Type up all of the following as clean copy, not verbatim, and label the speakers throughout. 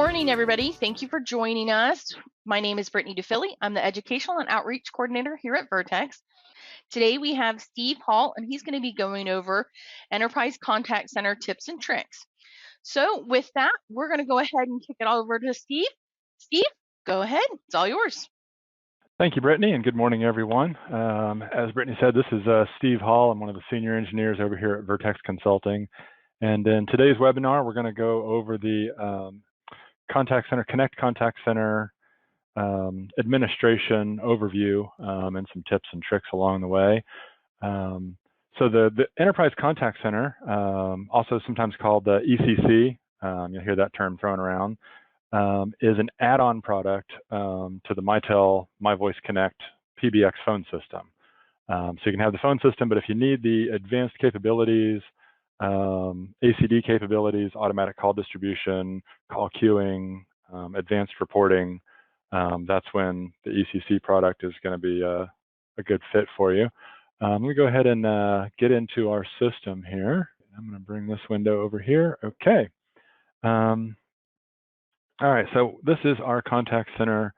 Speaker 1: morning, everybody. Thank you for joining us. My name is Brittany DeFilly. I'm the Educational and Outreach Coordinator here at Verteks. Today we have Steve Hall, and he's going to be going over Enterprise Contact Center tips and tricks. So with that, we're going to go ahead and kick it all over to Steve. Steve, go ahead. It's all yours.
Speaker 2: Thank you, Brittany, and good morning, everyone. As Brittany said, this is Steve Hall. I'm one of the senior engineers over here at Verteks Consulting. And in today's webinar, we're going to go over the Connect Contact Center administration overview and some tips and tricks along the way. So the Enterprise Contact Center, also sometimes called the ECC, you'll hear that term thrown around, is an add-on product to the Mitel MyVoice Connect PBX phone system. So you can have the phone system, but if you need the advanced capabilities, ACD capabilities, automatic call distribution, call queuing, advanced reporting, that's when the ECC product is going to be a good fit for you. Let me go ahead and get into our system here. I'm going to bring this window over here. Okay. All right, so this is our contact center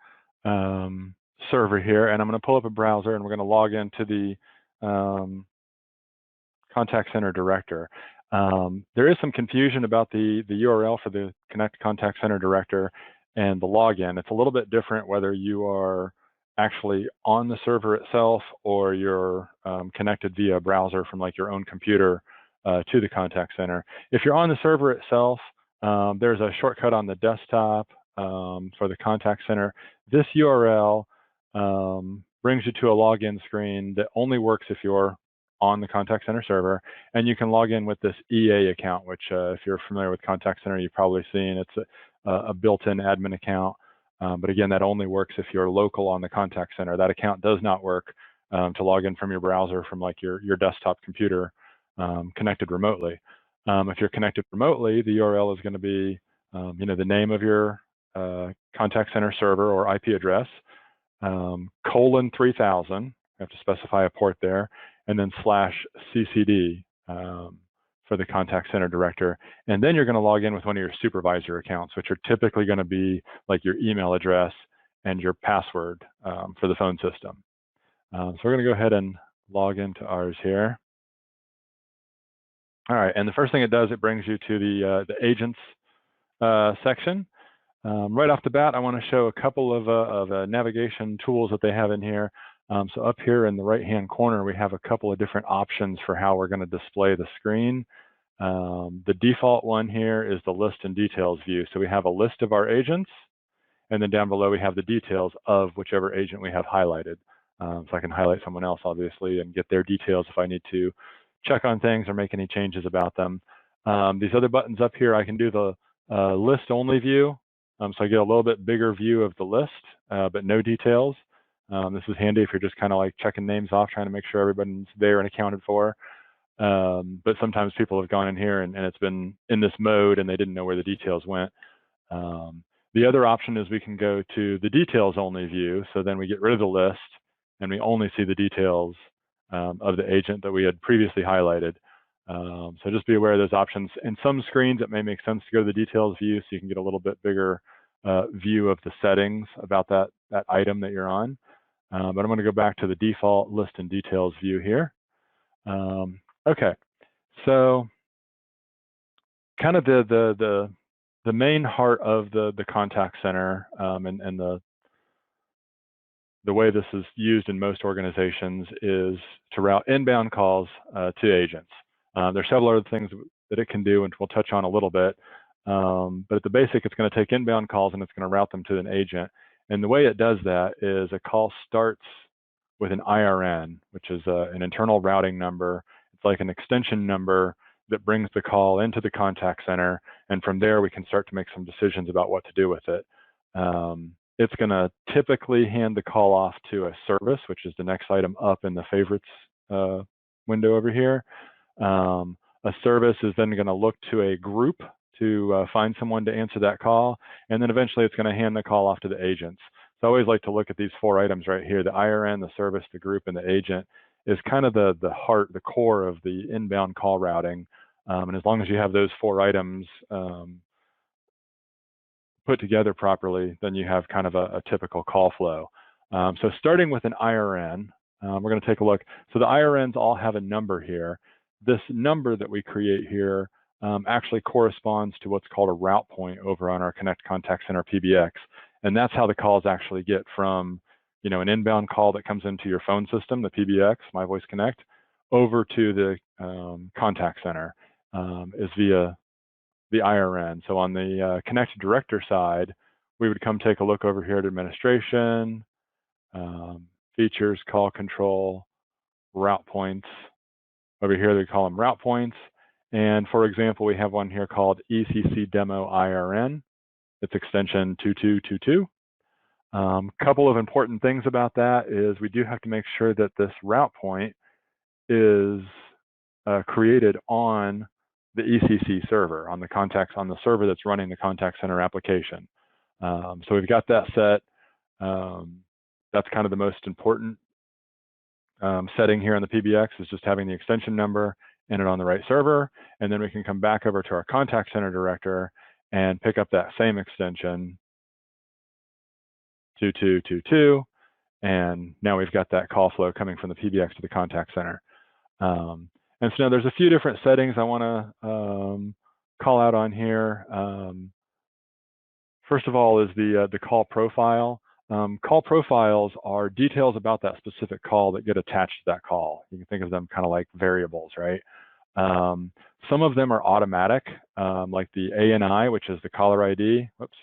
Speaker 2: server here, and I'm going to pull up a browser, and we're going to log into the contact center director. There is some confusion about the URL for the Connect Contact Center director and the login. It's a little bit different whether you are actually on the server itself or you're connected via browser from like your own computer to the contact center. If you're on the server itself, there's a shortcut on the desktop for the contact center. This URL brings you to a login screen that only works if you're on the contact center server, and you can log in with this EA account, which if you're familiar with contact center, you've probably seen. It's a built-in admin account, but again, that only works if you're local on the contact center. That account does not work to log in from your browser from like your desktop computer connected remotely. If you're connected remotely, the URL is going to be, the name of your contact center server or IP address, :3000. You have to specify a port there, and then /CCD for the contact center director. And then you're going to log in with one of your supervisor accounts, which are typically going to be like your email address and your password for the phone system. So we're going to go ahead and log into ours here. All right, and the first thing it does, it brings you to the agents section. Right off the bat, I want to show a couple of navigation tools that they have in here. So up here in the right-hand corner, we have a couple of different options for how we're going to display the screen. The default one here is the list and details view. So we have a list of our agents, and then down below we have the details of whichever agent we have highlighted. So I can highlight someone else, obviously, and get their details if I need to check on things or make any changes about them. These other buttons up here, I can do the list only view. So I get a little bit bigger view of the list, but no details. This is handy if you're just kind of like checking names off, trying to make sure everybody's there and accounted for. But sometimes people have gone in here and it's been in this mode and they didn't know where the details went. The other option is we can go to the details only view. So then we get rid of the list and we only see the details of the agent that we had previously highlighted. So just be aware of those options. In some screens, it may make sense to go to the details view so you can get a little bit bigger view of the settings about that item that you're on. But I'm going to go back to the default list and details view here. Okay, so kind of the main heart of the contact center and the way this is used in most organizations is to route inbound calls to agents. There's several other things that it can do, and we'll touch on a little bit. But at the basic, it's going to take inbound calls and it's going to route them to an agent. And the way it does that is a call starts with an IRN, which is an internal routing number. It's like an extension number that brings the call into the contact center. And from there, we can start to make some decisions about what to do with it. It's going to typically hand the call off to a service, which is the next item up in the favorites window over here. A service is then going to look to a group to find someone to answer that call, and then eventually it's going to hand the call off to the agents. So I always like to look at these four items right here: the IRN, the service, the group, and the agent is kind of the heart, the core of the inbound call routing. And as long as you have those four items put together properly, then you have kind of a typical call flow. So starting with an IRN, we're going to take a look. So the IRNs all have a number here. This number that we create here actually corresponds to what's called a route point over on our Connect Contact Center PBX. And that's how the calls actually get from, an inbound call that comes into your phone system, the PBX, My Voice Connect, over to the contact center is via the IRN. So on the Connect Director side, we would come take a look over here at administration, features, call control, route points. Over here, they call them route points. And for example, we have one here called ECC Demo IRN. It's extension 2222. Couple of important things about that is we do have to make sure that this route point is created on the ECC server, on the server that's running the contact center application. So we've got that set. That's kind of the most important setting here on the PBX, is just having the extension number and it on the right server. And then we can come back over to our contact center director and pick up that same extension, 2222. And now we've got that call flow coming from the PBX to the contact center. And so now there's a few different settings I want to call out on here. First of all is the call profile. Call profiles are details about that specific call that get attached to that call. You can think of them kind of like variables, right? Some of them are automatic, like the ANI, which is the caller ID. Whoops.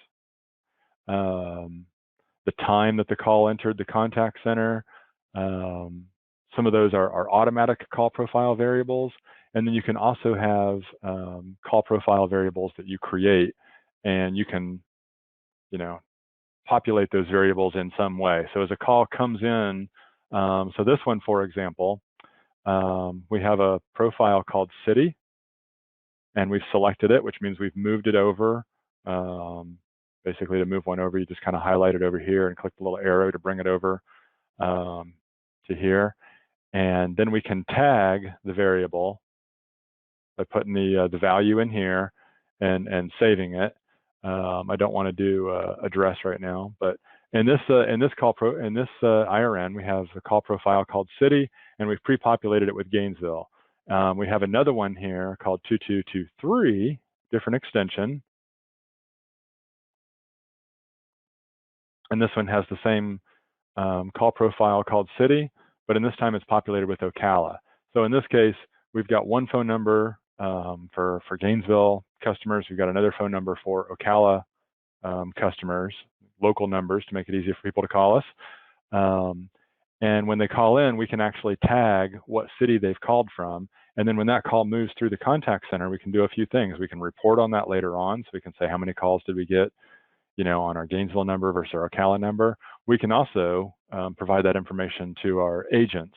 Speaker 2: The time that the call entered the contact center. Some of those are automatic call profile variables. And then you can also have call profile variables that you create, and you can, populate those variables in some way. So as a call comes in, so this one, for example, we have a profile called city, and we've selected it, which means we've moved it over. Basically, to move one over, you just kind of highlight it over here and click the little arrow to bring it over to here. And then we can tag the variable by putting the value in here and saving it. I don't want to do address right now, but in this IRN, we have a call profile called city, and we've pre-populated it with Gainesville. We have another one here called 2223, different extension, and this one has the same call profile called city, but in this time it's populated with Ocala. So in this case, we've got one phone number for Gainesville customers. We've got another phone number for Ocala customers, local numbers to make it easier for people to call us. And when they call in, we can actually tag what city they've called from. And then when that call moves through the contact center, we can do a few things. We can report on that later on. So we can say how many calls did we get, on our Gainesville number versus our Ocala number. We can also provide that information to our agents.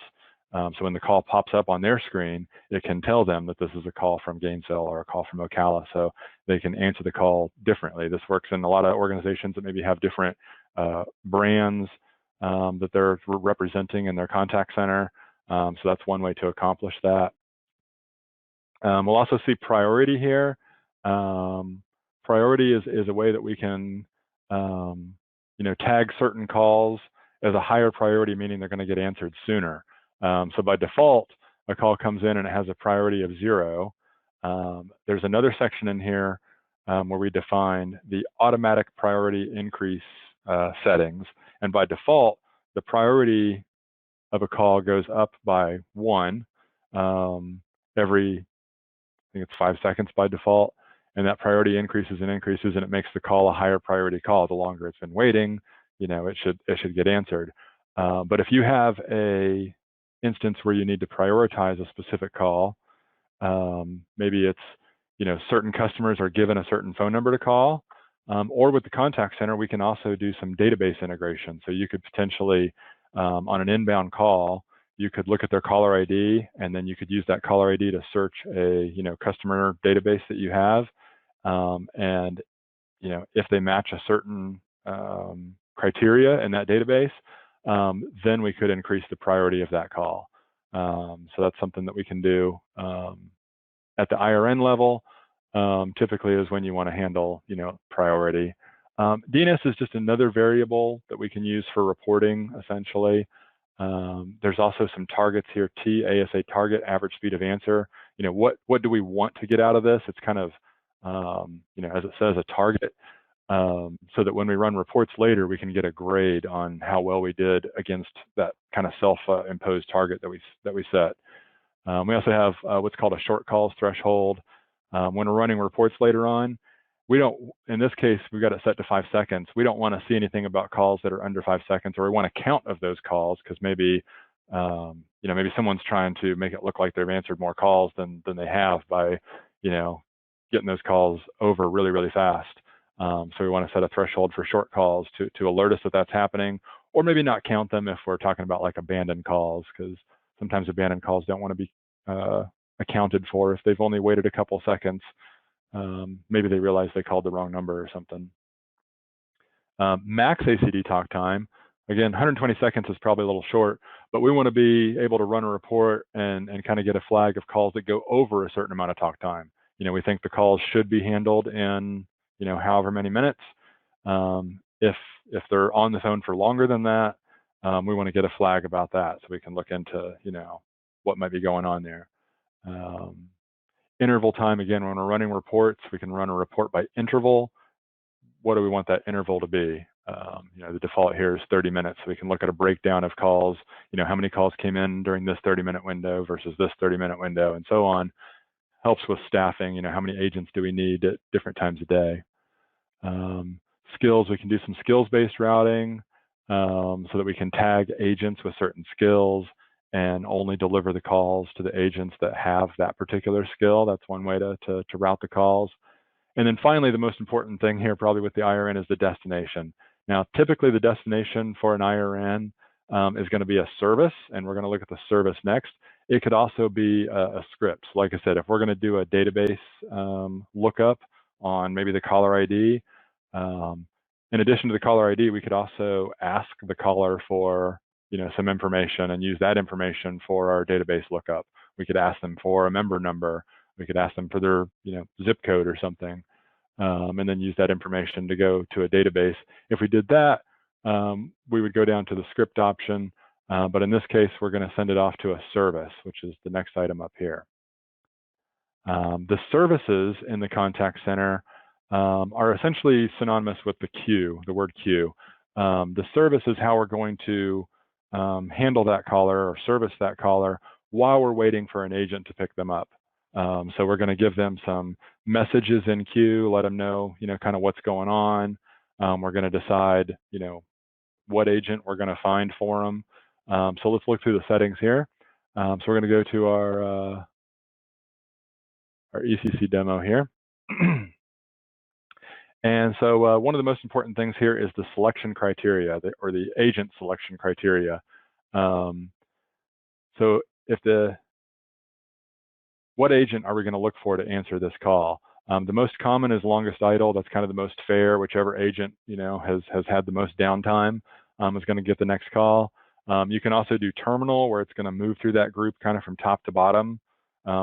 Speaker 2: So when the call pops up on their screen, it can tell them that this is a call from Gainesville or a call from Ocala, so they can answer the call differently. This works in a lot of organizations that maybe have different brands that they're representing in their contact center. So that's one way to accomplish that. We'll also see priority here. Priority is a way that we can tag certain calls as a higher priority, meaning they're going to get answered sooner. So by default, a call comes in and it has a priority of 0. There's another section in here where we define the automatic priority increase settings. And by default, the priority of a call goes up by 1 every, I think it's 5 seconds by default. And that priority increases and increases, and it makes the call a higher priority call. The longer it's been waiting, it should get answered. But if you have a instance where you need to prioritize a specific call, maybe it's, certain customers are given a certain phone number to call, or with the contact center, we can also do some database integration. So you could potentially, on an inbound call, you could look at their caller ID, and then you could use that caller ID to search a, customer database that you have. And, if they match a certain criteria in that database, then we could increase the priority of that call. So that's something that we can do at the IRN level. Typically is when you want to handle, priority. DNS is just another variable that we can use for reporting, essentially. There's also some targets here, ASA target, average speed of answer. What do we want to get out of this? It's kind of, as it says, a target, so that when we run reports later, we can get a grade on how well we did against that kind of self-imposed target that we set. We also have what's called a short calls threshold. When we're running reports later on, we don't, in this case, we've got it set to 5 seconds. We don't want to see anything about calls that are under 5 seconds, or we want a count of those calls, because maybe, maybe someone's trying to make it look like they've answered more calls than they have by, getting those calls over really, really fast. So we want to set a threshold for short calls to alert us that that's happening, or maybe not count them if we're talking about like abandoned calls, because sometimes abandoned calls don't want to be accounted for if they've only waited a couple seconds. Maybe they realize they called the wrong number or something. Max ACD talk time, again, 120 seconds is probably a little short, but we want to be able to run a report and kind of get a flag of calls that go over a certain amount of talk time. We think the calls should be handled in, however many minutes. If they're on the phone for longer than that, we want to get a flag about that so we can look into, what might be going on there. Interval time, again, when we're running reports, we can run a report by interval. What do we want that interval to be? The default here is 30 minutes, so we can look at a breakdown of calls, how many calls came in during this 30-minute window versus this 30-minute window, and so on. Helps with staffing, how many agents do we need at different times of day. Skills, we can do some skills-based routing so that we can tag agents with certain skills and only deliver the calls to the agents that have that particular skill. That's one way to route the calls. And then finally, the most important thing here probably with the IRN is the destination. Now, typically the destination for an IRN is going to be a service, and we're going to look at the service next. It could also be a script. Like I said, if we're going to do a database lookup on maybe the caller ID, in addition to the caller ID, we could also ask the caller for some information and use that information for our database lookup. We could ask them for a member number. We could ask them for their zip code or something, and then use that information to go to a database. If we did that, we would go down to the script option, but in this case, we're going to send it off to a service, which is the next item up here. The services in the contact center are essentially synonymous with the queue, the word queue. The service is how we're going to handle that caller or service that caller while we're waiting for an agent to pick them up. So we're going to give them some messages in queue, let them know, kind of what's going on. We're going to decide, what agent we're going to find for them. So let's look through the settings here. So we're going to go to our ECC demo here. And so one of the most important things here is the selection criteria, or the agent selection criteria. So what agent are we going to look for to answer this call? The most common is longest idle. That's kind of the most fair. Whichever agent has had the most downtime is going to get the next call. You can also do terminal, where it's going to move through that group kind of from top to bottom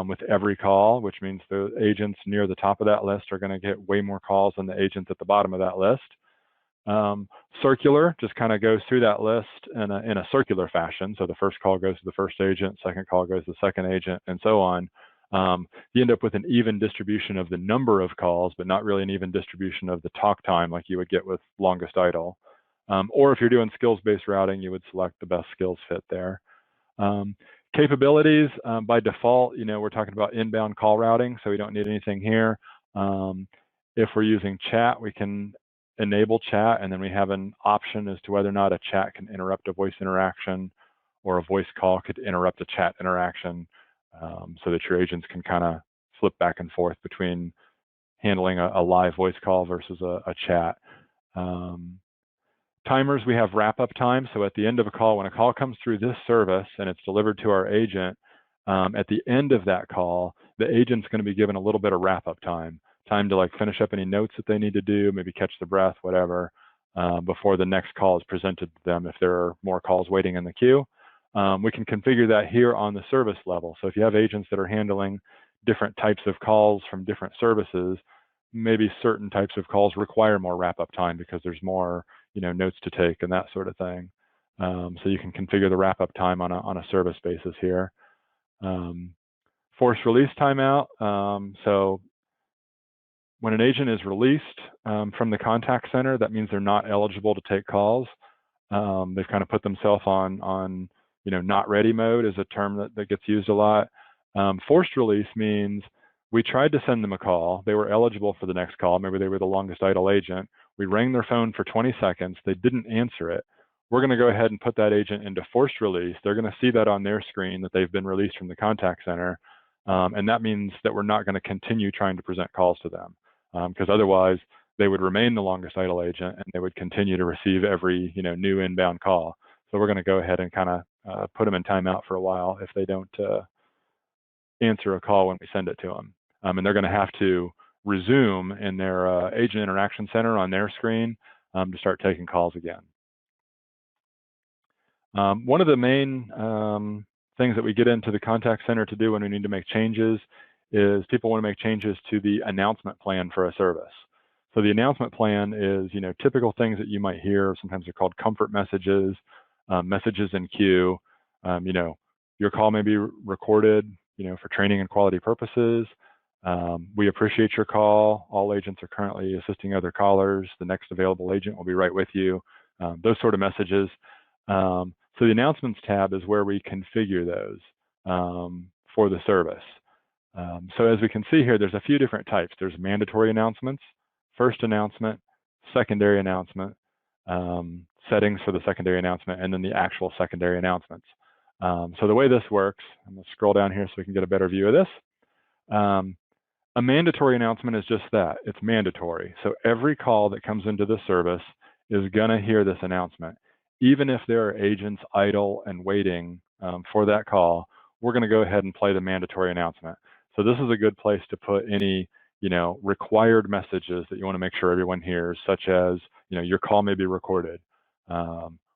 Speaker 2: with every call, which means the agents near the top of that list are going to get way more calls than the agents at the bottom of that list. Circular just kind of goes through that list in a circular fashion. So the first call goes to the first agent, second call goes to the second agent, and so on. You end up with an even distribution of the number of calls, but not really an even distribution of the talk time like you would get with longest idle. Or if you're doing skills-based routing, you would select the best skills fit there. Capabilities, by default, we're talking about inbound call routing, so we don't need anything here. If we're using chat, we can enable chat, and then we have an option as to whether or not a chat can interrupt a voice interaction, or a voice call could interrupt a chat interaction, so that your agents can kind of flip back and forth between handling a live voice call versus a chat. Timers, we have wrap-up time. So at the end of a call, when a call comes through this service and it's delivered to our agent, at the end of that call, the agent's going to be given a little bit of wrap-up time to like finish up any notes that they need to do, maybe catch the breath, whatever, before the next call is presented to them if there are more calls waiting in the queue. We can configure that here on the service level. So if you have agents that are handling different types of calls from different services, maybe certain types of calls require more wrap-up time because there's more, notes to take and that sort of thing. So you can configure the wrap-up time on a service basis here. Forced release timeout. So when an agent is released from the contact center, that means they're not eligible to take calls. They've kind of put themselves on not ready mode is a term that gets used a lot. Forced release means we tried to send them a call. They were eligible for the next call. Maybe they were the longest idle agent. We rang their phone for 20 seconds. They didn't answer it. We're going to go ahead and put that agent into forced release. They're going to see that on their screen that they've been released from the contact center. And that means that we're not going to continue trying to present calls to them because otherwise they would remain the longest idle agent and they would continue to receive every new inbound call. So we're going to go ahead and kind of put them in timeout for a while if they don't answer a call when we send it to them. And they're going to have to resume in their agent interaction center on their screen to start taking calls again. One of the main things that we get into the contact center to do when we need to make changes is people want to make changes to the announcement plan for a service. So the announcement plan is, typical things that you might hear. Sometimes they're called comfort messages, messages in queue. Your call may be recorded, for training and quality purposes. We appreciate your call. All agents are currently assisting other callers. The next available agent will be right with you. Those sort of messages. So the announcements tab is where we configure those for the service. So as we can see here, there's a few different types. There's mandatory announcements, first announcement, secondary announcement, settings for the secondary announcement, and then the actual secondary announcements. So the way this works, I'm going to scroll down here so we can get a better view of this. A mandatory announcement is just that. It's mandatory. So every call that comes into the service is going to hear this announcement. Even if there are agents idle and waiting for that call, we're going to go ahead and play the mandatory announcement. So this is a good place to put any, required messages that you want to make sure everyone hears, such as, your call may be recorded.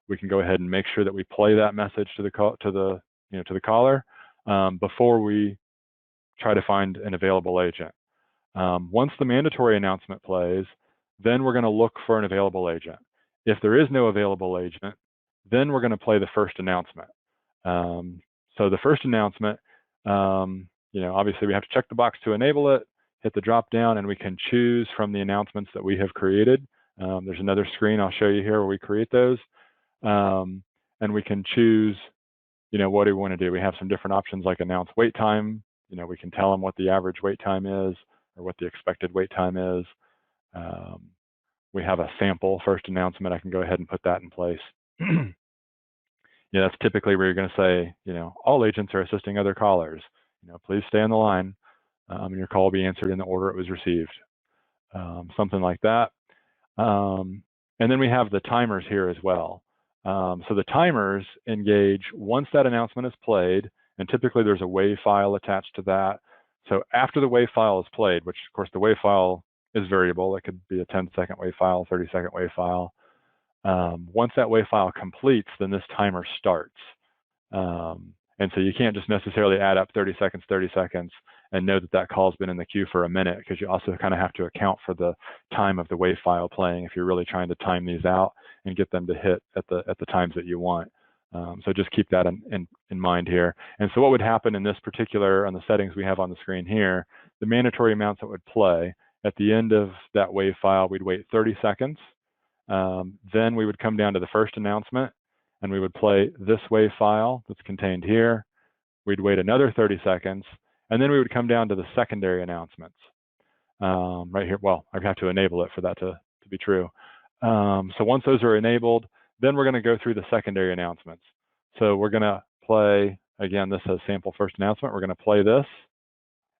Speaker 2: We can go ahead and make sure that we play that message to the caller before we try to find an available agent. Once the mandatory announcement plays, then we're going to look for an available agent. If there is no available agent, then we're going to play the first announcement. So the first announcement, obviously we have to check the box to enable it, hit the drop down, and we can choose from the announcements that we have created. There's another screen I'll show you here where we create those. And we can choose, what do we want to do? We have some different options like announce wait time. We can tell them what the average wait time is or what the expected wait time is. We have a sample first announcement. I can go ahead and put that in place. That's typically where you're going to say, all agents are assisting other callers. Please stay on the line, and your call will be answered in the order it was received. Something like that. And then we have the timers here as well. So the timers engage once that announcement is played, and typically there's a WAV file attached to that. So after the WAV file is played, which of course the WAV file is variable. It could be a 10-second WAV file, 30-second WAV file. Once that WAV file completes, then this timer starts. And so you can't just necessarily add up 30 seconds, and know that that call's been in the queue for a minute, because you also kind of have to account for the time of the WAV file playing if you're really trying to time these out and get them to hit at the times that you want. So just keep that in mind here. And so what would happen in this particular, on the settings we have on the screen here, the mandatory amounts that would play, at the end of that WAV file, we'd wait 30 seconds. Then we would come down to the first announcement, and we would play this WAV file that's contained here. We'd wait another 30 seconds, and then we would come down to the secondary announcements. Right here, well, I have to enable it for that to be true. So once those are enabled, then we're going to go through the secondary announcements. So we're going to play, again, this says sample first announcement. We're going to play this,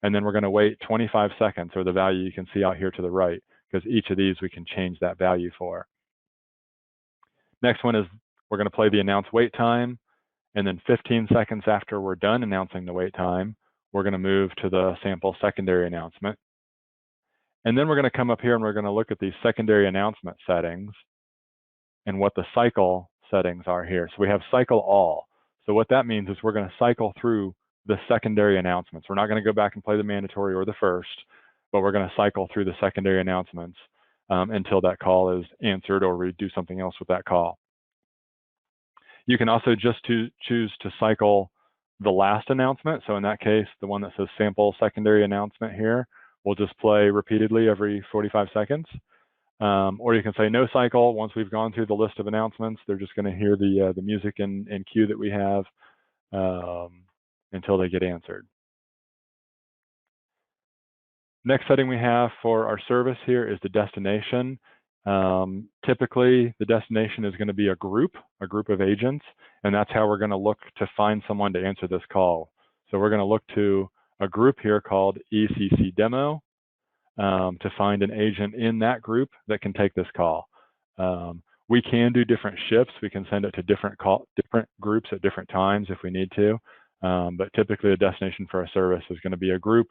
Speaker 2: and then we're going to wait 25 seconds, or the value you can see out here to the right, because each of these we can change that value for. Next one is we're going to play the announce wait time, and then 15 seconds after we're done announcing the wait time, we're going to move to the sample secondary announcement. And then we're going to come up here and we're going to look at these secondary announcement settings and what the cycle settings are here. So we have cycle all. So what that means is we're going to cycle through the secondary announcements. We're not going to go back and play the mandatory or the first, but we're going to cycle through the secondary announcements until that call is answered or we do something else with that call. You can also just choose to cycle the last announcement. So in that case, the one that says sample secondary announcement here will just play repeatedly every 45 seconds. Or you can say no cycle. Once we've gone through the list of announcements, they're just going to hear the music and cue that we have until they get answered. Next setting we have for our service here is the destination. Typically, the destination is going to be a group of agents, and that's how we're going to look to find someone to answer this call. So we're going to look to a group here called ECC demo to find an agent in that group that can take this call. We can do different shifts. We can send it to different groups at different times if we need to, but typically a destination for our service is going to be a group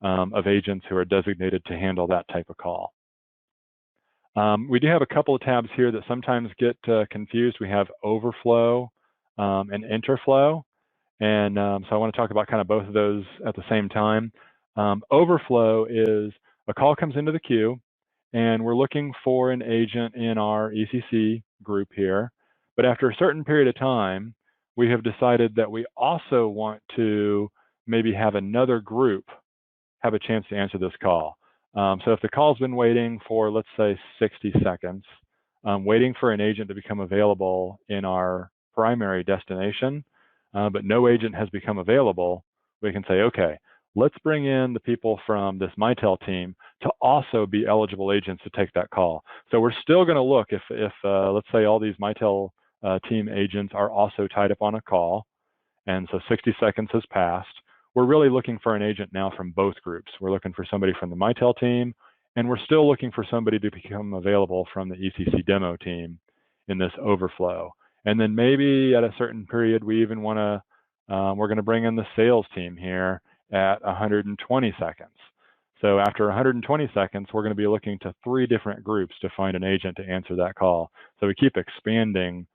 Speaker 2: of agents who are designated to handle that type of call. We do have a couple of tabs here that sometimes get confused. We have overflow and interflow, and so I want to talk about kind of both of those at the same time. Overflow is a call comes into the queue, and we're looking for an agent in our ECC group here, but after a certain period of time, we have decided that we also want to maybe have another group have a chance to answer this call. So if the call's been waiting for, let's say, 60 seconds, waiting for an agent to become available in our primary destination, but no agent has become available, we can say, okay, let's bring in the people from this Mitel team to also be eligible agents to take that call. So we're still going to look if let's say all these Mitel team agents are also tied up on a call, and so 60 seconds has passed. We're really looking for an agent now from both groups. We're looking for somebody from the Mitel team, and we're still looking for somebody to become available from the ECC demo team in this overflow. And then maybe at a certain period, we even want to, we're going to bring in the sales team here at 120 seconds. So after 120 seconds, we're going to be looking to 3 different groups to find an agent to answer that call. So we keep expanding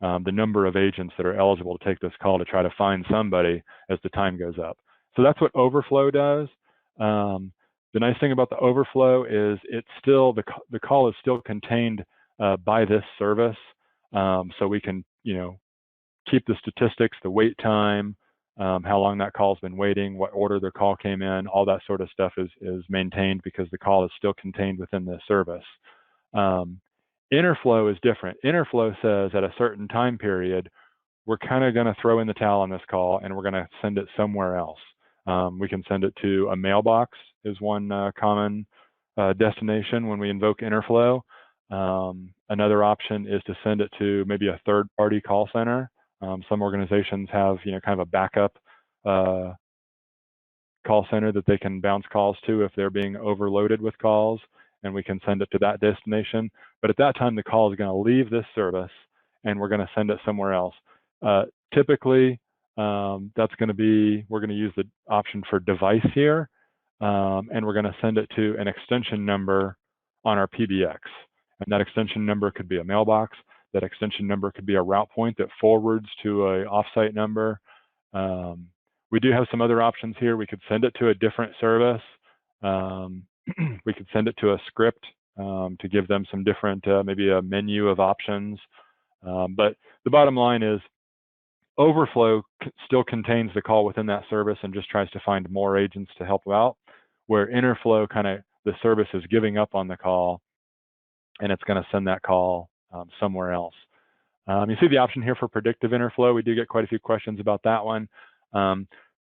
Speaker 2: the number of agents that are eligible to take this call to try to find somebody as the time goes up. So that's what overflow does. The nice thing about the overflow is it's still, the call is still contained by this service. So we can, keep the statistics, the wait time, how long that call's been waiting, what order the call came in, all that sort of stuff is maintained because the call is still contained within the service. Interflow is different. Interflow says at a certain time period, we're kind of going to throw in the towel on this call and we're going to send it somewhere else. We can send it to a mailbox is one common destination when we invoke interflow. Another option is to send it to maybe a third-party call center. Some organizations have, kind of a backup call center that they can bounce calls to if they're being overloaded with calls, and we can send it to that destination. But at that time, the call is going to leave this service and we're going to send it somewhere else. Typically, that's going to be, we're going to use the option for device here, and we're going to send it to an extension number on our PBX. And that extension number could be a mailbox. That extension number could be a route point that forwards to an offsite number. We do have some other options here. We could send it to a different service. We could send it to a script to give them some different, maybe a menu of options. But the bottom line is overflow still contains the call within that service and just tries to find more agents to help out, where interflow the service is giving up on the call and it's going to send that call somewhere else. You see the option here for predictive interflow. We do get quite a few questions about that one.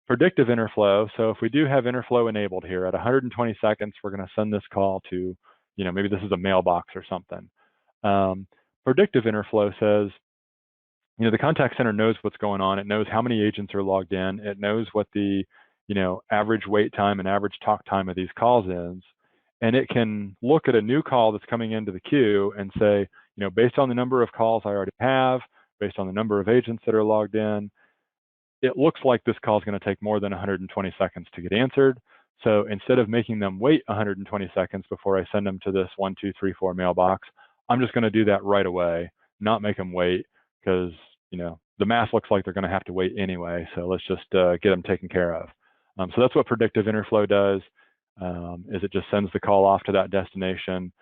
Speaker 2: Predictive interflow, so if we do have interflow enabled here at 120 seconds, we're going to send this call to, maybe this is a mailbox or something. Predictive interflow says, the contact center knows what's going on. It knows how many agents are logged in. It knows what the, average wait time and average talk time of these calls is. And it can look at a new call that's coming into the queue and say, based on the number of calls I already have, based on the number of agents that are logged in, it looks like this call is going to take more than 120 seconds to get answered. So instead of making them wait 120 seconds before I send them to this 1, 2, 3, 4 mailbox, I'm just going to do that right away, not make them wait, because the math looks like they're going to have to wait anyway. So let's just get them taken care of. So that's what predictive interflow does. is it just sends the call off to that destination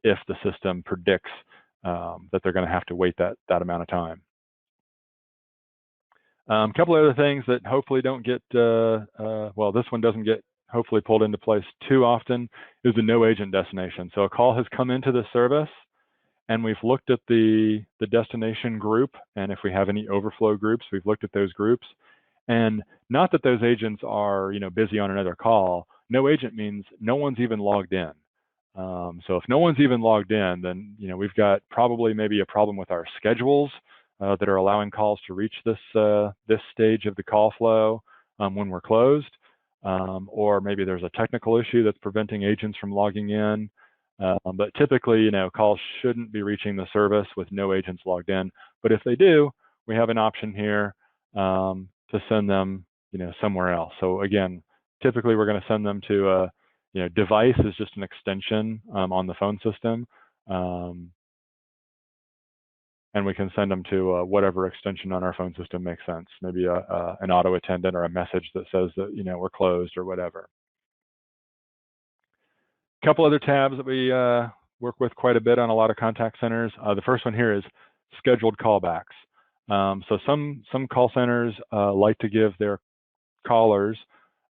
Speaker 2: if the system predicts that they're going to have to wait that amount of time. A couple of other things that hopefully don't get, well, this one doesn't get hopefully pulled into place too often, is the no agent destination. So a call has come into the service, and we've looked at the destination group, and if we have any overflow groups, we've looked at those groups. And not that those agents are, busy on another call. No agent means no one's even logged in. So if no one's even logged in, then we've got probably maybe a problem with our schedules that are allowing calls to reach this stage of the call flow when we're closed, or maybe there's a technical issue that's preventing agents from logging in. But typically, calls shouldn't be reaching the service with no agents logged in. But if they do, we have an option here to send them, somewhere else. So again, typically we're going to send them to device is just an extension on the phone system, and we can send them to whatever extension on our phone system makes sense. Maybe an auto attendant or a message that says that we're closed or whatever. A couple other tabs that we work with quite a bit on a lot of contact centers. The first one here is scheduled callbacks. So some call centers like to give their callers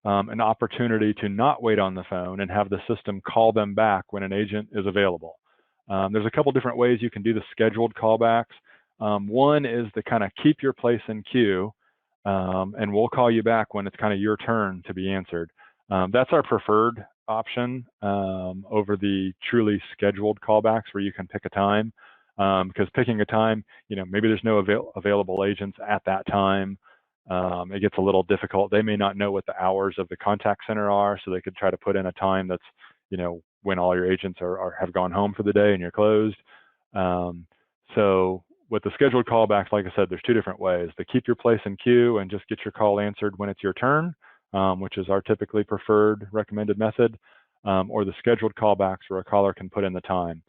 Speaker 2: an opportunity to not wait on the phone and have the system call them back when an agent is available. There's a couple different ways you can do the scheduled callbacks. One is to kind of keep your place in queue, and we'll call you back when it's kind of your turn to be answered. That's our preferred option over the truly scheduled callbacks where you can pick a time, because picking a time, maybe there's no available agents at that time. It gets a little difficult. They may not know what the hours of the contact center are, so they could try to put in a time that's, when all your agents have gone home for the day and you're closed. So with the scheduled callbacks, like I said, there's two different ways: to keep your place in queue and just get your call answered when it's your turn, which is our typically preferred recommended method, or the scheduled callbacks where a caller can put in the time.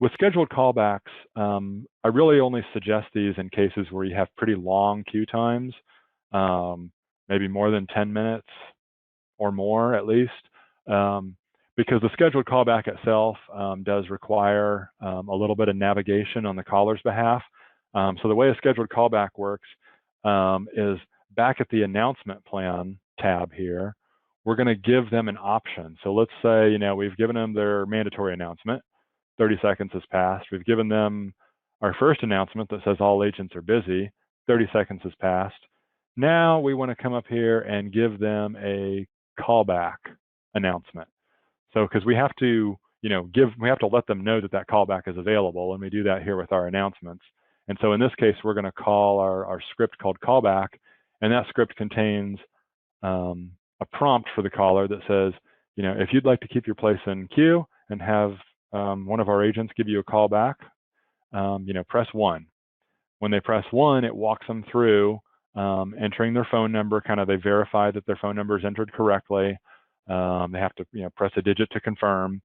Speaker 2: With scheduled callbacks, I really only suggest these in cases where you have pretty long queue times, maybe more than 10 minutes or more at least, because the scheduled callback itself does require a little bit of navigation on the caller's behalf. So the way a scheduled callback works is back at the announcement plan tab here, we're going to give them an option. So let's say, we've given them their mandatory announcement. 30 seconds has passed. We've given them our first announcement that says all agents are busy. 30 seconds has passed. Now we want to come up here and give them a callback announcement. So because we have to, we have to let them know that that callback is available, and we do that here with our announcements. And so in this case, we're going to call our script called callback, and that script contains a prompt for the caller that says, if you'd like to keep your place in queue and have one of our agents give you a call back, press 1. When they press 1, it walks them through entering their phone number. They verify that their phone number is entered correctly. They have to press a digit to confirm,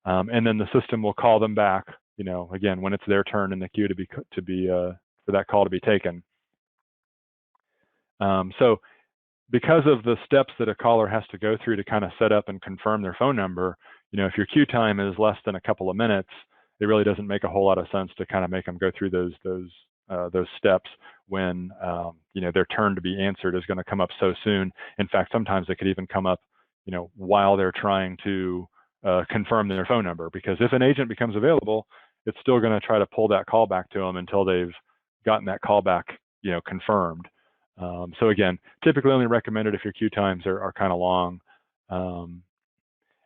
Speaker 2: and then the system will call them back. Again, when it's their turn in the queue for that call to be taken. So because of the steps that a caller has to go through to kind of set up and confirm their phone number, if your queue time is less than a couple of minutes, it really doesn't make a whole lot of sense to kind of make them go through those steps when their turn to be answered is going to come up so soon. In fact, sometimes it could even come up while they're trying to confirm their phone number, because if an agent becomes available, it's still going to try to pull that call back to them until they've gotten that call back confirmed. So again, typically only recommended if your queue times are kind of long.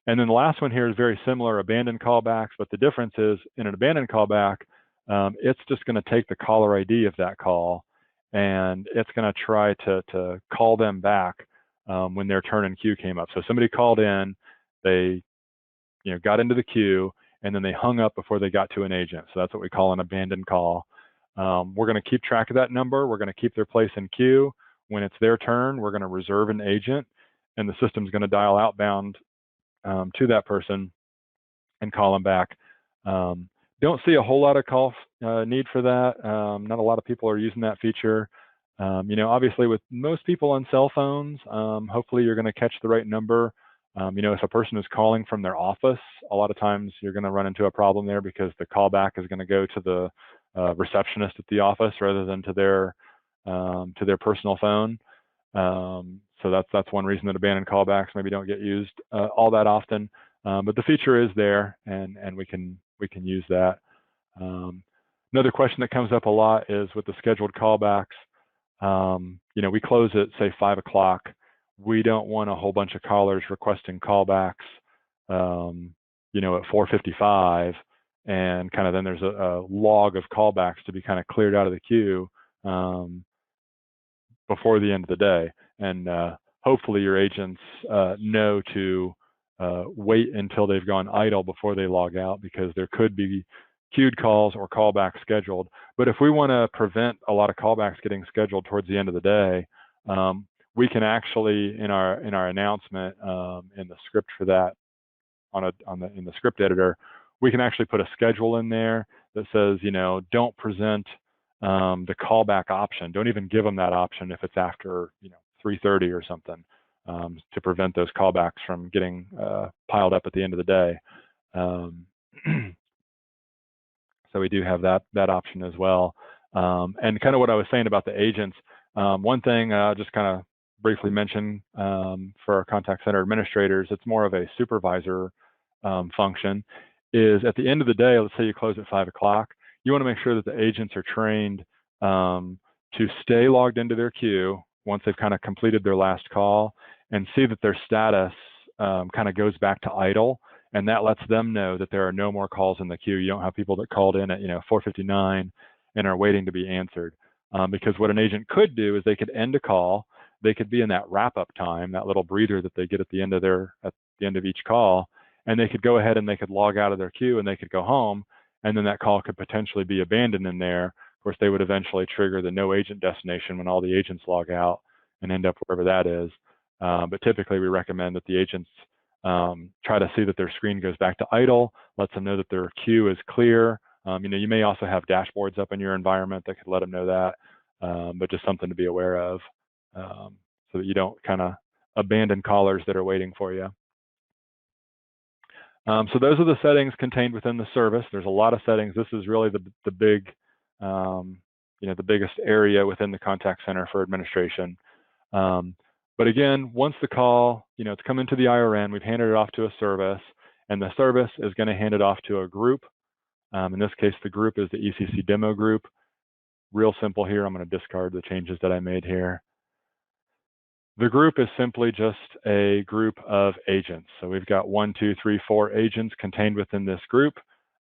Speaker 2: And then the last one here is very similar, abandoned callbacks, but the difference is in an abandoned callback, it's just going to take the caller ID of that call, and it's going to try to call them back when their turn in queue came up. So somebody called in, they got into the queue, and then they hung up before they got to an agent. So that's what we call an abandoned call. We're going to keep track of that number. We're going to keep their place in queue. When it's their turn, we're going to reserve an agent, and the system's going to dial outbound to that person and call them back. Don't see a whole lot of call need for that. Not a lot of people are using that feature. Obviously with most people on cell phones, hopefully you're going to catch the right number If a person is calling from their office, a lot of times you're going to run into a problem there because the callback is going to go to the receptionist at the office rather than to their personal phone. So that's one reason that abandoned callbacks maybe don't get used all that often. But the feature is there, and we can use that. Another question that comes up a lot is with the scheduled callbacks. We close at say 5 o'clock. We don't want a whole bunch of callers requesting callbacks, at 4:55, and kind of then there's a log of callbacks to be kind of cleared out of the queue before the end of the day. And hopefully your agents know to wait until they've gone idle before they log out, because there could be queued calls or callbacks scheduled. But if we want to prevent a lot of callbacks getting scheduled towards the end of the day, we can actually, in our announcement, in the script for that, in the script editor, we can actually put a schedule in there that says, don't present the callback option. Don't even give them that option if it's after 3:30 or something, to prevent those callbacks from getting piled up at the end of the day. So we do have that option as well. And kind of what I was saying about the agents, one thing just kind of briefly mention for our contact center administrators, it's more of a supervisor function, is at the end of the day, let's say you close at 5 o'clock, you want to make sure that the agents are trained to stay logged into their queue once they've kind of completed their last call, and see that their status kind of goes back to idle. And that lets them know that there are no more calls in the queue. You don't have people that called in at 4:59 and are waiting to be answered. Because what an agent could do is they could end a call. They could be in that wrap-up time, that little breather that they get at the end of each call, and they could go ahead and they could log out of their queue and they could go home, and then that call could potentially be abandoned in there. Of course, they would eventually trigger the no agent destination when all the agents log out and end up wherever that is. But typically, we recommend that the agents try to see that their screen goes back to idle, lets them know that their queue is clear. You may also have dashboards up in your environment that could let them know that, but just something to be aware of, so that you don't kind of abandon callers that are waiting for you. So those are the settings contained within the service. There's a lot of settings. This is really the big, the biggest area within the contact center for administration. But again, once the call, it's come into the IRN, we've handed it off to a service, and the service is going to hand it off to a group. In this case, the group is the ECC demo group. Real simple here. I'm going to discard the changes that I made here. The group is simply just a group of agents. So we've got 1, 2, 3, 4 agents contained within this group.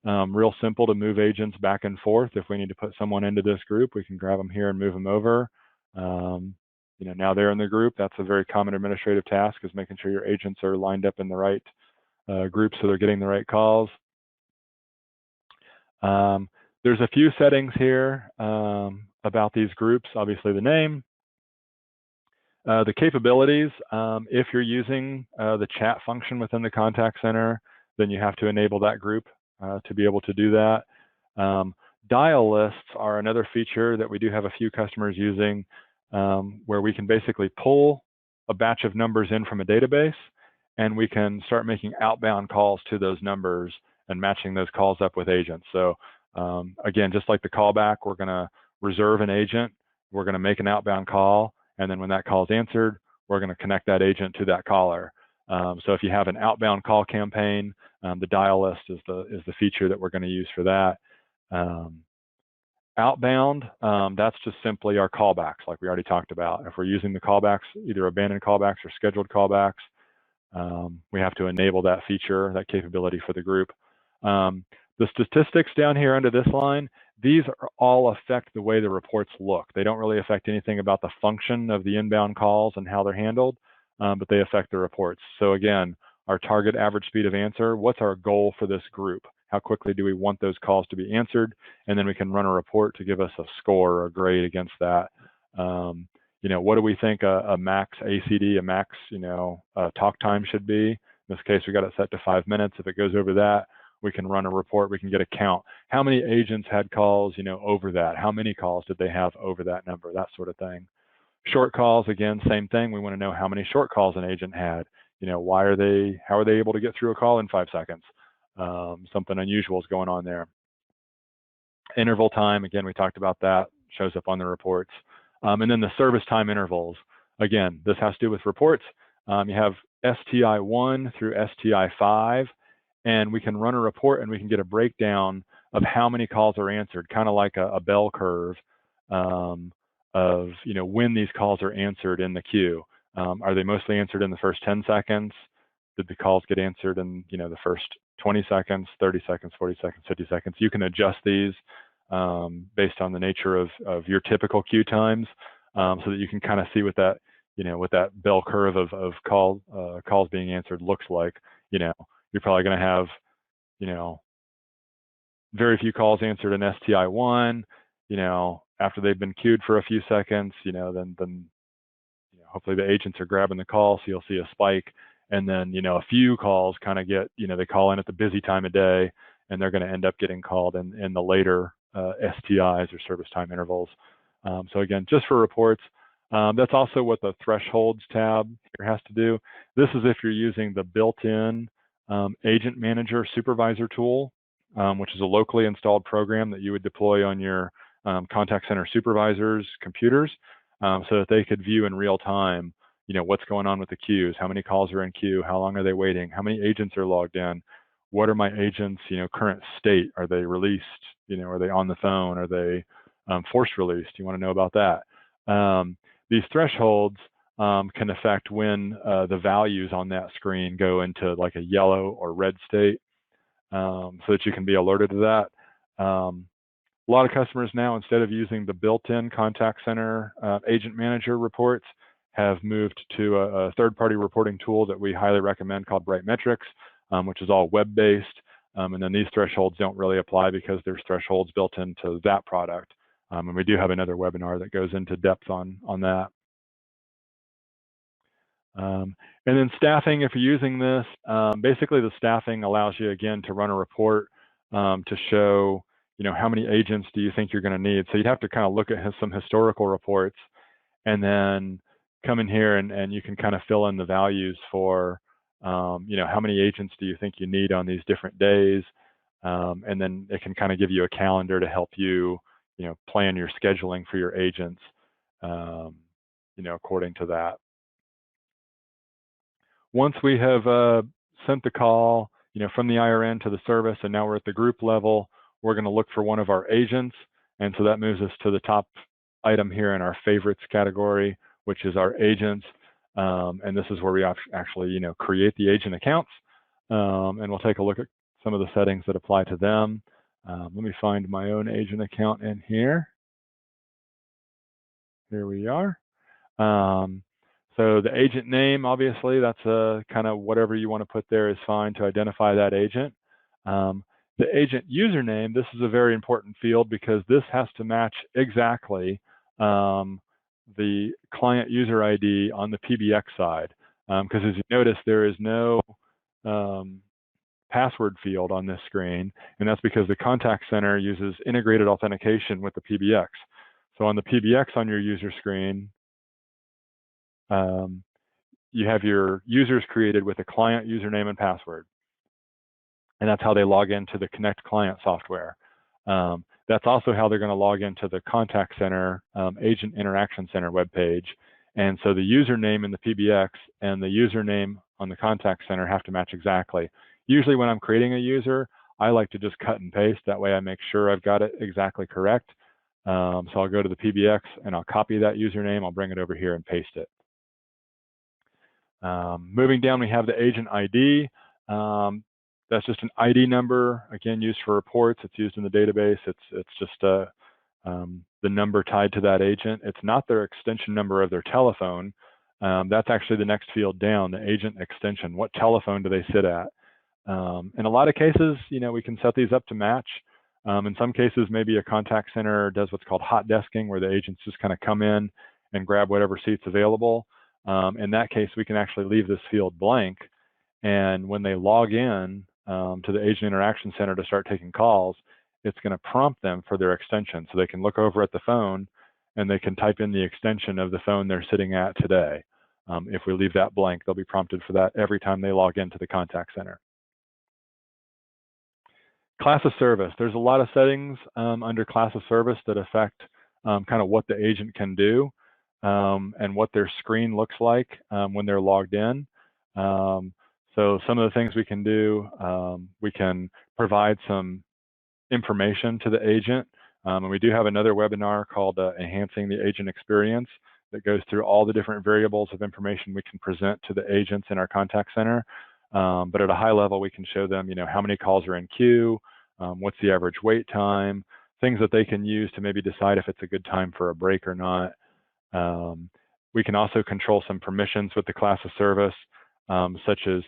Speaker 2: Real simple to move agents back and forth. If we need to put someone into this group, we can grab them here and move them over. Now they're in the group. That's a very common administrative task, is making sure your agents are lined up in the right group so they're getting the right calls. There's a few settings here about these groups. Obviously the name, the capabilities. If you're using the chat function within the contact center, then you have to enable that group to be able to do that. Dial lists are another feature that we do have a few customers using, where we can basically pull a batch of numbers in from a database, and we can start making outbound calls to those numbers and matching those calls up with agents. So again, just like the callback, we're going to reserve an agent, we're going to make an outbound call, and then when that call is answered, we're going to connect that agent to that caller. So if you have an outbound call campaign, the dial list is the feature that we're going to use for that. Outbound, that's just simply our callbacks, like we already talked about. If we're using the callbacks, either abandoned callbacks or scheduled callbacks, we have to enable that feature, that capability for the group. The statistics down here under this line, these all affect the way the reports look. They don't really affect anything about the function of the inbound calls and how they're handled, but they affect the reports. So again, our target average speed of answer, what's our goal for this group? How quickly do we want those calls to be answered? And then we can run a report to give us a score or a grade against that. What do we think a max ACD, a max, talk time should be? In this case, we got it set to 5 minutes. If it goes over that, we can run a report. We can get a count. How many agents had calls, over that? How many calls did they have over that number? That sort of thing. Short calls, again, same thing. We want to know how many short calls an agent had. how are they able to get through a call in 5 seconds? Something unusual is going on there. Interval time, again, we talked about that, shows up on the reports. And then the service time intervals. Again, this has to do with reports. You have STI1 through STI5, and we can run a report and we can get a breakdown of how many calls are answered, kind of like a bell curve of when these calls are answered in the queue. Are they mostly answered in the first 10 seconds? Did the calls get answered in the first 20 seconds, 30 seconds, 40 seconds, 50 seconds? You can adjust these based on the nature of your typical queue times, so that you can kind of see what that what that bell curve of calls being answered looks like. You're probably going to have very few calls answered in STI1. After they've been queued for a few seconds, then hopefully the agents are grabbing the call, so you'll see a spike. And then, a few calls kind of get, they call in at the busy time of day, and they're going to end up getting called in the later STIs or service time intervals. So again, just for reports, that's also what the thresholds tab here has to do. This is if you're using the built-in agent manager supervisor tool, which is a locally installed program that you would deploy on your contact center supervisors' computers, so that they could view in real time what's going on with the queues, how many calls are in queue, how long are they waiting, how many agents are logged in, what are my agents current state, are they released, are they on the phone, are they forced released? You want to know about that. These thresholds can affect when the values on that screen go into like a yellow or red state, so that you can be alerted to that. A lot of customers now, instead of using the built-in contact center agent manager reports, have moved to a third-party reporting tool that we highly recommend called Brightmetrics, which is all web-based. And then these thresholds don't really apply because there's thresholds built into that product. And we do have another webinar that goes into depth on that. And then staffing, if you're using this, basically the staffing allows you, again, to run a report to show, how many agents do you think you're going to need. So you'd have to kind of look at some historical reports and then come in here and you can kind of fill in the values for, how many agents do you think you need on these different days. And then it can kind of give you a calendar to help you, plan your scheduling for your agents, according to that. Once we have sent the call, from the IRN to the service, and now we're at the group level, we're going to look for one of our agents. And so that moves us to the top item here in our favorites category, which is our agents. And this is where we actually, create the agent accounts. And we'll take a look at some of the settings that apply to them. Let me find my own agent account in here. Here we are. So the agent name, obviously, that's kind of whatever you want to put there is fine to identify that agent. The agent username, this is a very important field because this has to match exactly the client user ID on the PBX side. Because as you notice, there is no password field on this screen, and that's because the contact center uses integrated authentication with the PBX. So on the PBX on your user screen, you have your users created with a client username and password. And that's how they log into the Connect client software. That's also how they're going to log into the Contact Center Agent Interaction Center webpage. And so the username in the PBX and the username on the Contact Center have to match exactly. Usually when I'm creating a user, I like to just cut and paste. That way I make sure I've got it exactly correct. So I'll go to the PBX and I'll copy that username. I'll bring it over here and paste it. Moving down, we have the agent ID. That's just an ID number, again, used for reports. It's used in the database. It's just the number tied to that agent. It's not their extension number of their telephone. That's actually the next field down, the agent extension. What telephone do they sit at? In a lot of cases, we can set these up to match. In some cases, maybe a contact center does what's called hot desking, where the agents just kind of come in and grab whatever seat's available. In that case, we can actually leave this field blank. And when they log in to the Agent Interaction Center to start taking calls, it's going to prompt them for their extension. So they can look over at the phone and they can type in the extension of the phone they're sitting at today. If we leave that blank, they'll be prompted for that every time they log into the contact center. Class of service. There's a lot of settings under class of service that affect kind of what the agent can do and what their screen looks like when they're logged in. So some of the things we can do, we can provide some information to the agent. And we do have another webinar called Enhancing the Agent Experience that goes through all the different variables of information we can present to the agents in our contact center. But at a high level, we can show them, how many calls are in queue, what's the average wait time, things that they can use to maybe decide if it's a good time for a break or not. We can also control some permissions with the class of service, such as,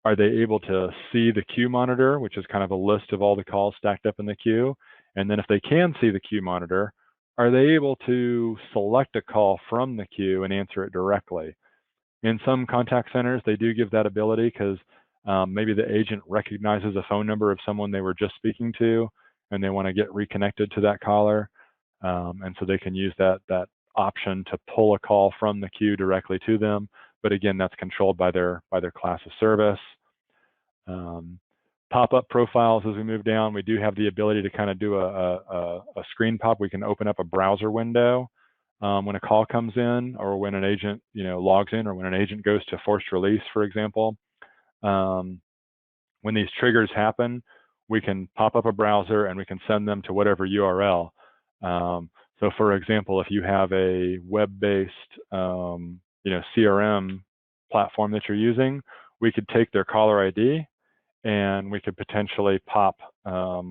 Speaker 2: are they able to see the queue monitor, which is kind of a list of all the calls stacked up in the queue? And then if they can see the queue monitor, are they able to select a call from the queue and answer it directly? In some contact centers, they do give that ability because maybe the agent recognizes a phone number of someone they were just speaking to, and they want to get reconnected to that caller. And so they can use that option to pull a call from the queue directly to them. But again, that's controlled by their class of service. Pop-up profiles as we move down, we do have the ability to kind of do a screen pop. We can open up a browser window when a call comes in, or when an agent logs in, or when an agent goes to forced release, for example. When these triggers happen, we can pop up a browser and we can send them to whatever URL. So for example, if you have a web-based CRM platform that you're using, we could take their caller ID and we could potentially pop a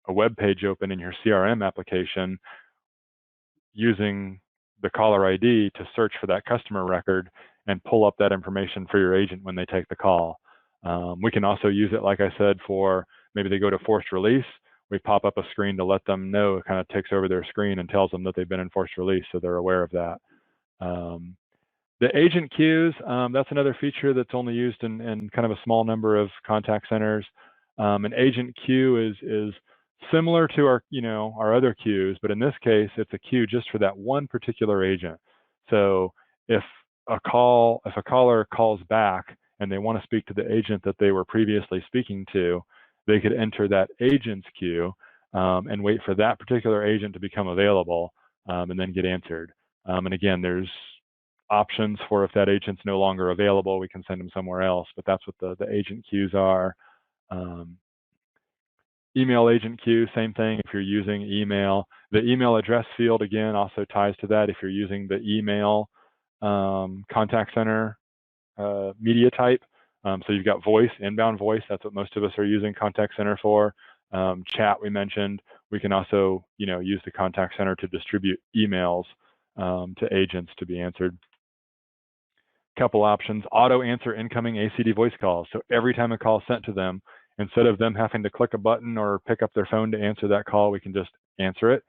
Speaker 2: web page open in your CRM application using the caller ID to search for that customer record and pull up that information for your agent when they take the call. We can also use it, like I said, for maybe they go to forced release. We pop up a screen to let them know. It kind of takes over their screen and tells them that they've been in forced release, so they're aware of that. The agent queues, that's another feature that's only used in kind of a small number of contact centers. An agent queue is similar to our other queues, but in this case, it's a queue just for that one particular agent. So if a caller calls back and they want to speak to the agent that they were previously speaking to, they could enter that agent's queue and wait for that particular agent to become available and then get answered. And again, there's options for if that agent's no longer available, we can send them somewhere else, but that's what the agent queues are. Email agent queue, same thing if you're using email. The email address field, again, also ties to that if you're using the email contact center media type. So you've got voice, inbound voice, that's what most of us are using contact center for. Chat, we mentioned. We can also use the contact center to distribute emails to agents to be answered. Couple options: auto answer incoming ACD voice calls. So every time a call is sent to them, instead of them having to click a button or pick up their phone to answer that call, we can just answer it.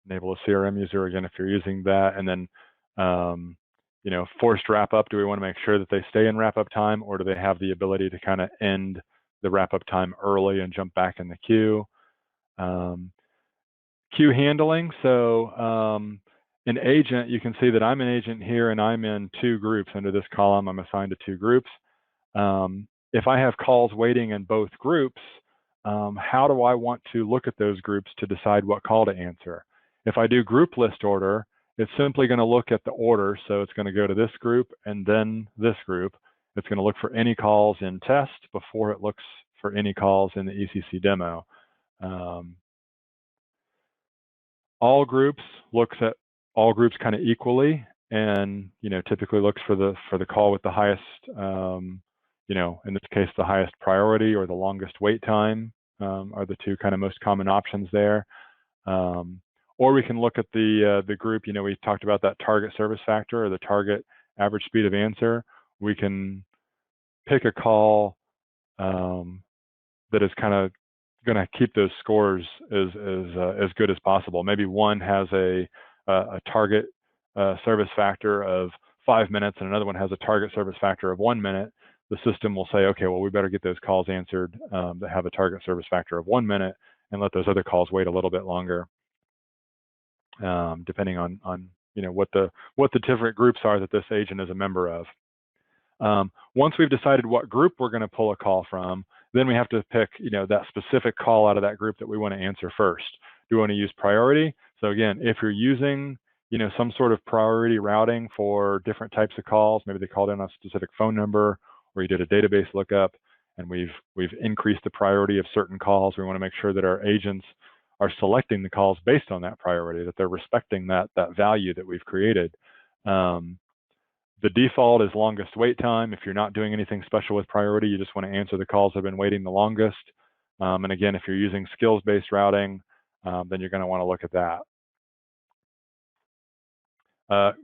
Speaker 2: Enable a CRM user, again, if you're using that. And then, forced wrap up. Do we want to make sure that they stay in wrap up time, or do they have the ability to kind of end the wrap up time early and jump back in the queue? Queue handling. So an agent, you can see that I'm an agent here and I'm in 2 groups. Under this column, I'm assigned to 2 groups. If I have calls waiting in both groups, how do I want to look at those groups to decide what call to answer? If I do group list order, it's simply going to look at the order. So it's going to go to this group and then this group. It's going to look for any calls in test before it looks for any calls in the ECC demo. All groups looks at all groups kind of equally, and typically looks for the call with the highest, in this case, the highest priority or the longest wait time are the 2 kind of most common options there. Or we can look at the group. We talked about that target service factor or the target average speed of answer. We can pick a call that is kind of going to keep those scores as good as possible. Maybe one has a target service factor of 5 minutes and another one has a target service factor of 1 minute. The system will say, okay, well, we better get those calls answered that have a target service factor of 1 minute and let those other calls wait a little bit longer. depending on what the different groups are that this agent is a member of. Once we've decided what group we're going to pull a call from, then we have to pick that specific call out of that group that we want to answer first. Do we want to use priority? So again, if you're using some sort of priority routing for different types of calls, maybe they called in a specific phone number, or you did a database lookup, and we've increased the priority of certain calls. We want to make sure that our agents are selecting the calls based on that priority, that they're respecting that value that we've created. The default is longest wait time. If you're not doing anything special with priority, you just want to answer the calls that have been waiting the longest. And again, if you're using skills-based routing, then you're going to want to look at that.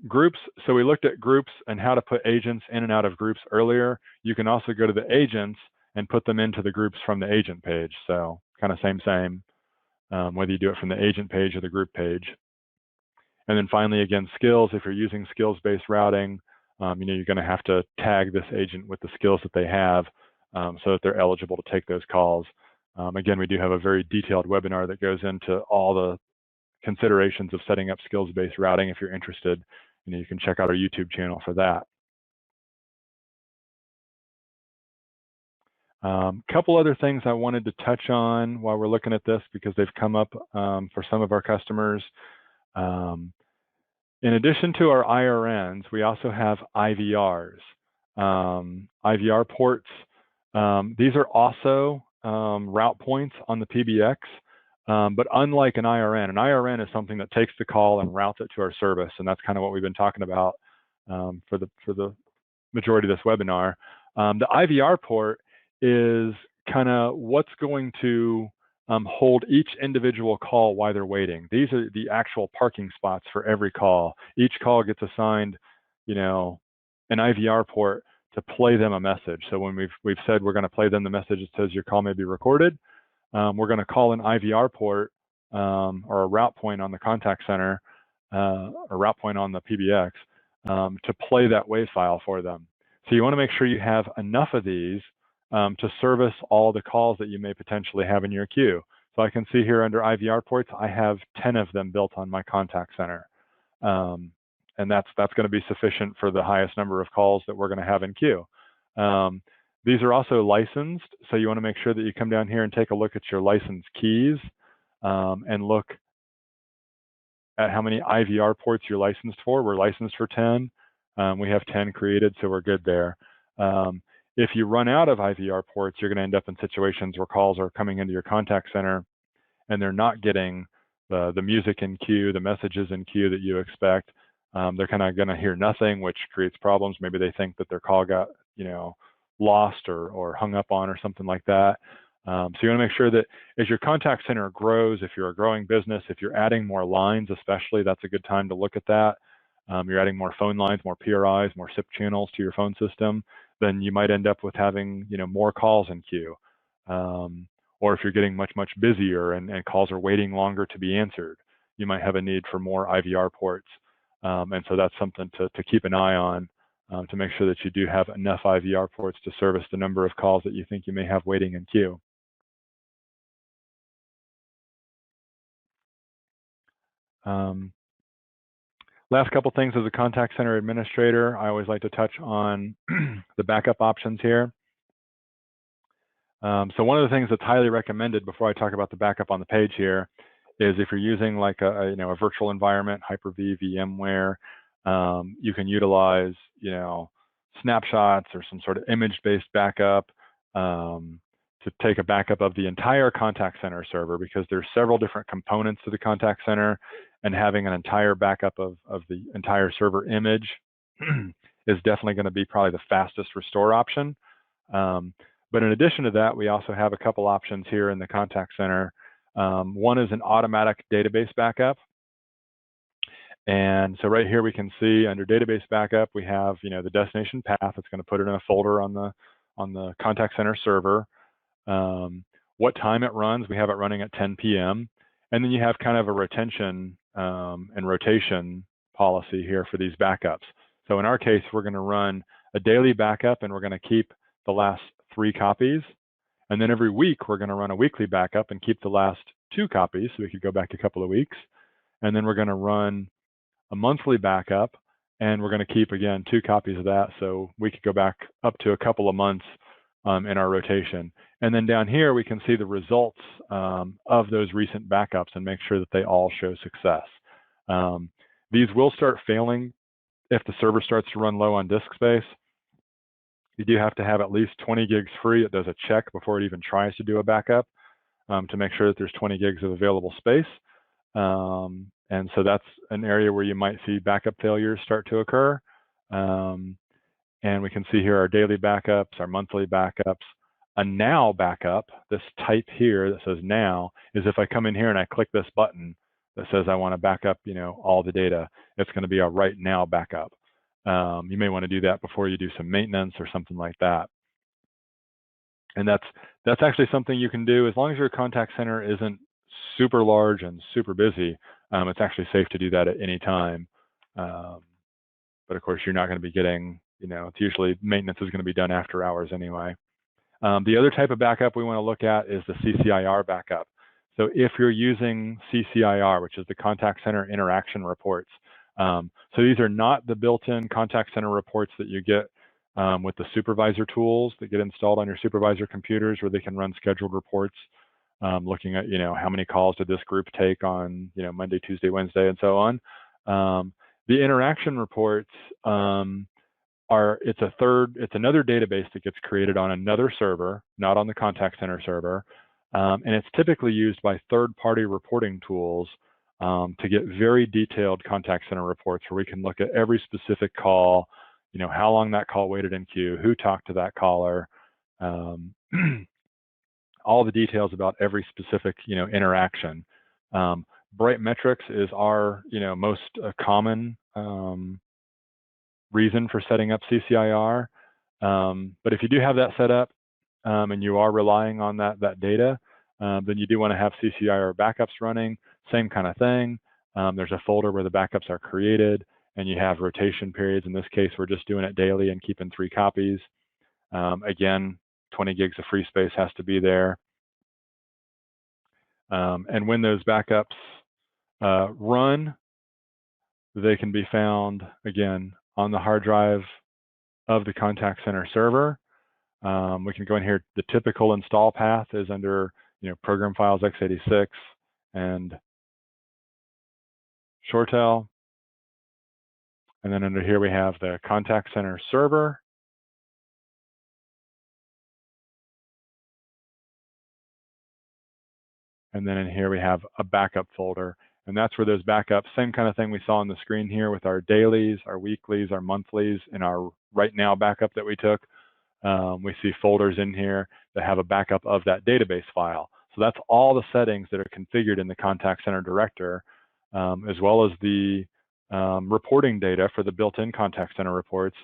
Speaker 2: Groups, so we looked at groups and how to put agents in and out of groups earlier. You can also go to the agents and put them into the groups from the agent page. So kind of same, whether you do it from the agent page or the group page. And then finally, again, skills, if you're using skills-based routing, you're going to have to tag this agent with the skills that they have so that they're eligible to take those calls. Again, we do have a very detailed webinar that goes into all the considerations of setting up skills-based routing. If you're interested, you can check out our YouTube channel for that. Couple other things I wanted to touch on while we're looking at this, because they've come up for some of our customers. In addition to our IRNs, we also have IVRs. IVR ports, these are also route points on the PBX, but unlike an IRN is something that takes the call and routes it to our service, and that's kind of what we've been talking about for the majority of this webinar. The IVR port is kind of what's going to hold each individual call while they're waiting. These are the actual parking spots for every call. Each call gets assigned, an IVR port to play them a message. So when we've said we're going to play them the message that says your call may be recorded, we're going to call an IVR port or a route point on the contact center, or route point on the PBX to play that WAV file for them. So you want to make sure you have enough of these to service all the calls that you may potentially have in your queue. So I can see here under IVR ports, I have 10 of them built on my contact center. And that's going to be sufficient for the highest number of calls that we're going to have in queue. These are also licensed, so you want to make sure that you come down here and take a look at your license keys and look at how many IVR ports you're licensed for. We're licensed for 10. We have 10 created, so we're good there. If you run out of IVR ports, you're going to end up in situations where calls are coming into your contact center and they're not getting the music in queue, the messages in queue that you expect. They're kind of going to hear nothing, which creates problems. Maybe they think that their call got, lost or hung up on or something like that. So you want to make sure that as your contact center grows, if you're a growing business, if you're adding more lines especially, that's a good time to look at that. You're adding more phone lines, more PRIs, more SIP channels to your phone system, then you might end up with having more calls in queue. Or if you're getting much busier and calls are waiting longer to be answered, you might have a need for more IVR ports. And so that's something to keep an eye on to make sure that you do have enough IVR ports to service the number of calls that you think you may have waiting in queue. Last couple things as a contact center administrator, I always like to touch on the backup options here. So one of the things that's highly recommended before I talk about the backup on the page here is if you're using like a virtual environment, Hyper-V, VMware, you can utilize snapshots or some sort of image-based backup to take a backup of the entire contact center server, because there's several different components to the contact center, and having an entire backup of the entire server image is definitely going to be probably the fastest restore option. But in addition to that, we also have a couple options here in the contact center. One is an automatic database backup. And so right here we can see under database backup, we have the destination path. It's going to put it in a folder on the contact center server. What time it runs, we have it running at 10 p.m. And then you have kind of a retention and rotation policy here for these backups. So in our case, we're going to run a daily backup, and we're going to keep the last 3 copies. And then every week, we're going to run a weekly backup and keep the last 2 copies, so we could go back a couple of weeks. and then we're going to run a monthly backup, and we're going to keep, again, 2 copies of that, so we could go back up to a couple of months in our rotation. And then down here, we can see the results of those recent backups and make sure that they all show success. These will start failing if the server starts to run low on disk space. You do have to have at least 20 gigs free. It does a check before it even tries to do a backup to make sure that there's 20 gigs of available space. And so that's an area where you might see backup failures start to occur. And we can see here our daily backups, our monthly backups. A now backup, this type here that says now, is if I come in here and I click this button that says I want to back up, all the data, it's going to be a right now backup. You may want to do that before you do some maintenance or something like that. And that's actually something you can do as long as your contact center isn't super large and super busy. It's actually safe to do that at any time. But of course, you're not going to be getting, it's usually maintenance is going to be done after hours anyway. The other type of backup we want to look at is the CCIR backup. So if you're using CCIR, which is the Contact Center Interaction Reports, so these are not the built-in contact center reports that you get with the supervisor tools that get installed on your supervisor computers, where they can run scheduled reports, looking at, how many calls did this group take on, Monday, Tuesday, Wednesday, and so on. The interaction reports it's another database that gets created on another server, not on the contact center server, and it's typically used by third-party reporting tools to get very detailed contact center reports where we can look at every specific call, how long that call waited in queue, who talked to that caller, all the details about every specific, interaction. Bright Metrics is our, most common reason for setting up CCIR. But if you do have that set up and you are relying on that data, then you do want to have CCIR backups running. Same kind of thing. There's a folder where the backups are created, and you have rotation periods. In this case, we're just doing it daily and keeping 3 copies. Again, 20 gigs of free space has to be there. And when those backups run, they can be found, again, on the hard drive of the contact center server. We can go in here. The typical install path is under, program files x86 and ShoreTel. And then under here we have the contact center server. And then in here we have a backup folder. And that's where those backups, same kind of thing we saw on the screen here with our dailies, our weeklies, our monthlies, and our right now backup that we took. We see folders in here that have a backup of that database file. So that's all the settings that are configured in the contact center director, as well as the reporting data for the built-in contact center reports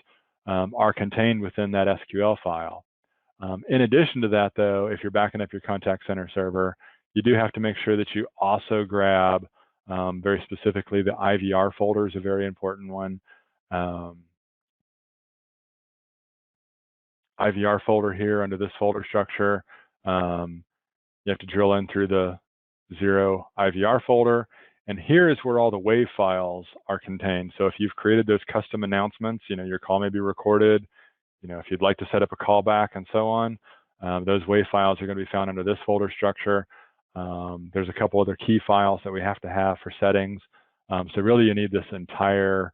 Speaker 2: are contained within that SQL file. In addition to that, though, if you're backing up your contact center server, you do have to make sure that you also grab, very specifically, the IVR folder is a very important one. IVR folder here under this folder structure. You have to drill in through the 0 IVR folder. And here is where all the WAV files are contained. So if you've created those custom announcements, your call may be recorded, if you'd like to set up a callback and so on, those WAV files are going to be found under this folder structure. There's a couple other key files that we have to have for settings. So really you need this entire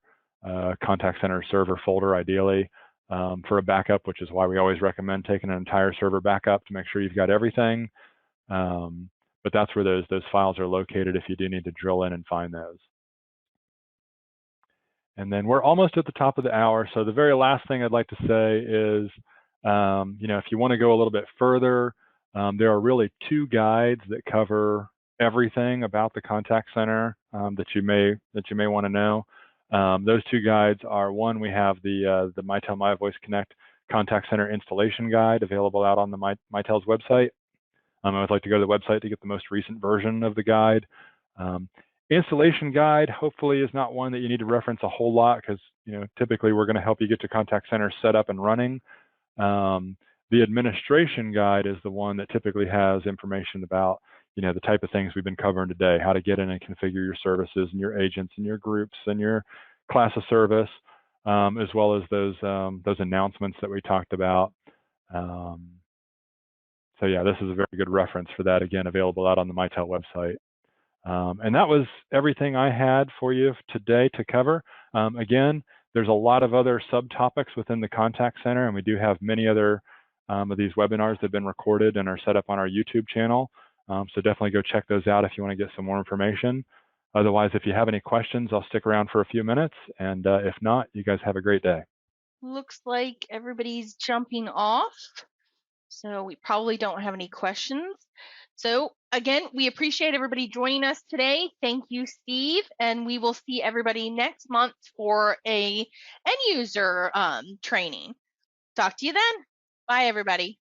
Speaker 2: contact center server folder ideally for a backup, which is why we always recommend taking an entire server backup to make sure you've got everything. But that's where those files are located if you do need to drill in and find those. And then we're almost at the top of the hour. So the very last thing I'd like to say is, if you want to go a little bit further, there are really 2 guides that cover everything about the contact center that you may want to know. Those 2 guides are, one, we have the Mitel My Voice Connect Contact Center Installation Guide available out on the Mitel's website. I always like to go to the website to get the most recent version of the guide. Installation guide hopefully is not one that you need to reference a whole lot because typically we're going to help you get your contact center set up and running. The administration guide is the one that typically has information about the type of things we've been covering today, how to get in and configure your services and your agents and your groups and your class of service, as well as those announcements that we talked about. So yeah, this is a very good reference for that, again, available out on the Mitel website. And that was everything I had for you today to cover. Again, there's a lot of other subtopics within the contact center, and we do have many other of these webinars that have been recorded and are set up on our YouTube channel. So definitely go check those out if you want to get some more information. Otherwise, if you have any questions, I'll stick around for a few minutes. And if not, you guys have a great day.
Speaker 1: Looks like everybody's jumping off, so we probably don't have any questions. So again, we appreciate everybody joining us today. Thank you, Steve, and we will see everybody next month for a end user training. Talk to you then. Bye, everybody.